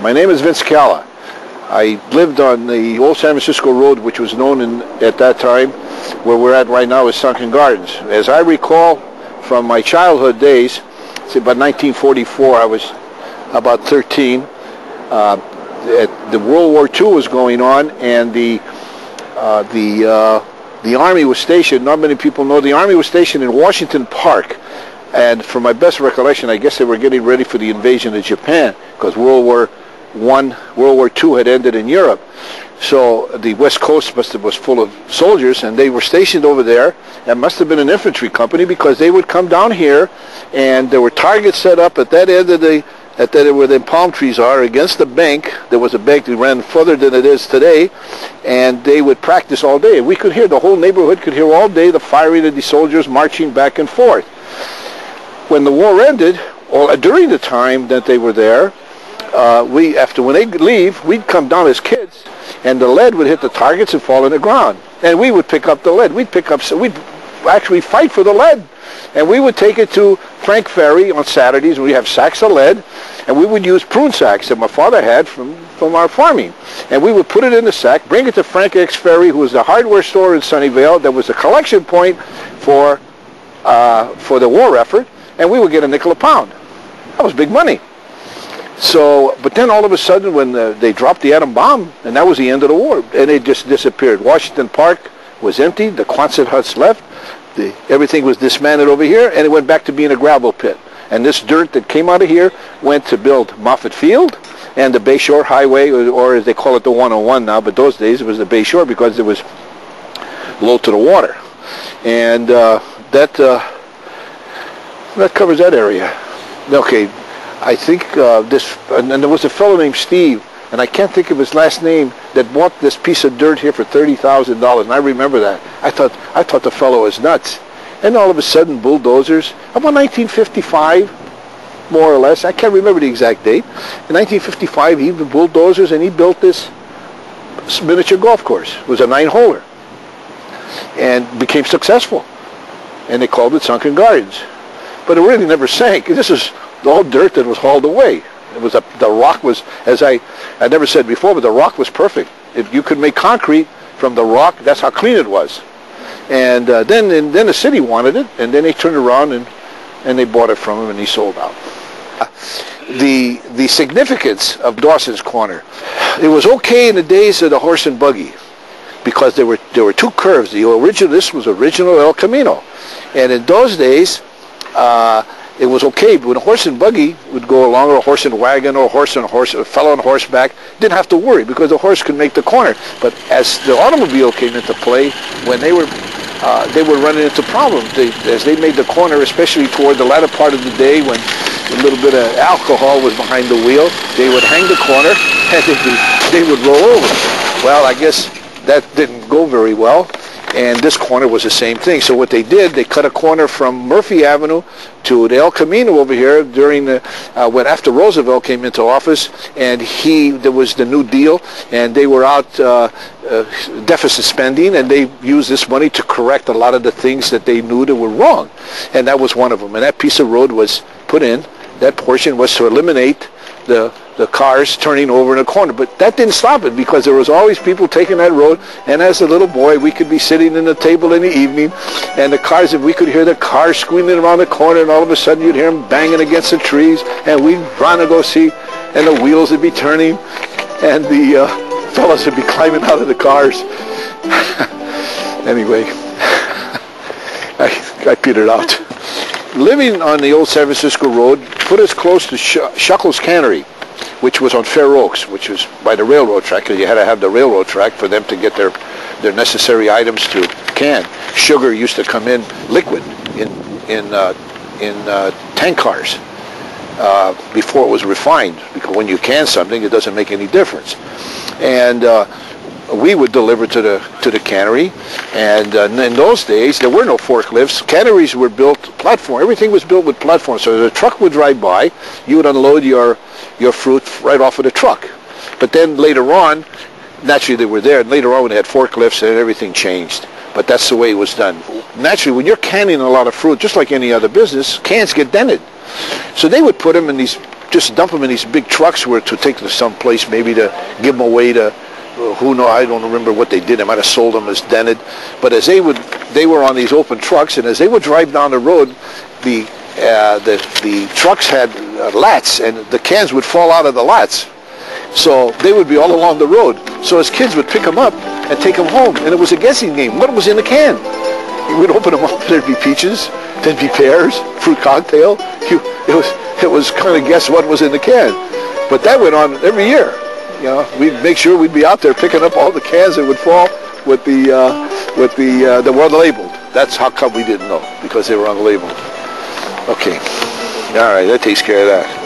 My name is Vince Cala. I lived on the old San Francisco Road, which was known at that time, where we're at right now is Sunken Gardens. As I recall from my childhood days, it's about 1944, I was about 13. The World War II was going on, and the Army was stationed. Not many people know the Army was stationed in Washington Park. And from my best recollection, I guess they were getting ready for the invasion of Japan, because World War II had ended in Europe. So the West Coast was full of soldiers, and they were stationed over there. It must have been an infantry company, because they would come down here, and there were targets set up at that end of where the palm trees are, against the bank. There was a bank that ran further than it is today, and they would practice all day. We could hear, the whole neighborhood could hear all day the firing of the soldiers marching back and forth. When the war ended, or during the time that they were there, when they leave, we'd come down as kids, and the lead would hit the targets and fall on the ground, and we would pick up the lead. We'd actually fight for the lead, and we would take it to Frank Ferry on Saturdays, and we'd have sacks of lead, and we would use prune sacks that my father had from our farming, and we would put it in the sack, bring it to Frank X Ferry, who was the hardware store in Sunnyvale that was a collection point for the war effort, and we would get a nickel a pound. That was big money. So, but then all of a sudden, when they dropped the atom bomb, and that was the end of the war, and it just disappeared. Washington Park was empty. The Quonset huts left. Everything was dismantled over here, and it went back to being a gravel pit. And this dirt that came out of here went to build Moffett Field and the Bayshore Highway, or as they call it, the 101 now, but those days it was the Bayshore because it was low to the water. And that covers that area. Okay, I think and there was a fellow named Steve, and I can't think of his last name, that bought this piece of dirt here for $30,000, and I remember that. I thought the fellow was nuts. And all of a sudden, bulldozers, about 1955, more or less, I can't remember the exact date. In 1955, he had bulldozers, and he built this miniature golf course. It was a 9-holer, and became successful. And they called it Sunken Gardens. But it really never sank. This is all dirt that was hauled away. It was the rock was, as I never said before, but the rock was perfect. If you could make concrete from the rock, that's how clean it was. And then the city wanted it, and then they turned around and they bought it from him, and he sold out. The significance of Dawson's Corner, it was okay in the days of the horse and buggy, because there were two curves. This was original El Camino, and in those days it was okay. But when a horse and buggy would go along, or a horse and wagon, or a fellow on horseback, didn't have to worry because the horse could make the corner. But as the automobile came into play, when they were running into problems as they made the corner, especially toward the latter part of the day when a little bit of alcohol was behind the wheel. They would hang the corner and they would roll over. Well, I guess that didn't go very well. And this corner was the same thing. So what they did, they cut a corner from Murphy Avenue to the El Camino over here during after Roosevelt came into office, and there was the New Deal, and they were out deficit spending, and they used this money to correct a lot of the things that they knew that were wrong, and that was one of them. And that piece of road was put in. That portion was to eliminate the cars turning over in a corner. But that didn't stop it, because there was always people taking that road, and as a little boy we could be sitting in the table in the evening, and the cars, if we could hear the cars squealing around the corner, and all of a sudden you'd hear them banging against the trees, and we'd run to go see, and the wheels would be turning, and the fellas would be climbing out of the cars. Anyway, I petered out. Living on the old San Francisco Road put us close to Shuckle's Cannery, which was on Fair Oaks, which was by the railroad track, because you had to have the railroad track for them to get their necessary items to can. Sugar used to come in liquid in tank cars before it was refined, because when you can something, it doesn't make any difference. And we would deliver to the cannery, and in those days there were no forklifts. Canneries were built platform. Everything was built with platforms. So the truck would drive by, you would unload your fruit right off of the truck. But then later on, naturally they were there, and later on when they had forklifts, and everything changed. But that's the way it was done. Naturally, when you're canning a lot of fruit, just like any other business, cans get dented. So they would put them in these just dump them in these big trucks where to take them to some place, maybe to give them away to, who knows, I don't remember what they did. They might have sold them as dented. But as they were on these open trucks, and as they would drive down the road, the trucks had lats, and the cans would fall out of the lats. So they would be all along the road. So as kids would pick them up and take them home, and it was a guessing game. What was in the can? We'd open them up, there'd be peaches, there'd be pears, fruit cocktail. It was kind of guess what was in the can. But that went on every year. You know, we'd make sure we'd be out there picking up all the cans that would fall with that were unlabeled. That's how come we didn't know, because they were unlabeled. Okay. All right, that takes care of that.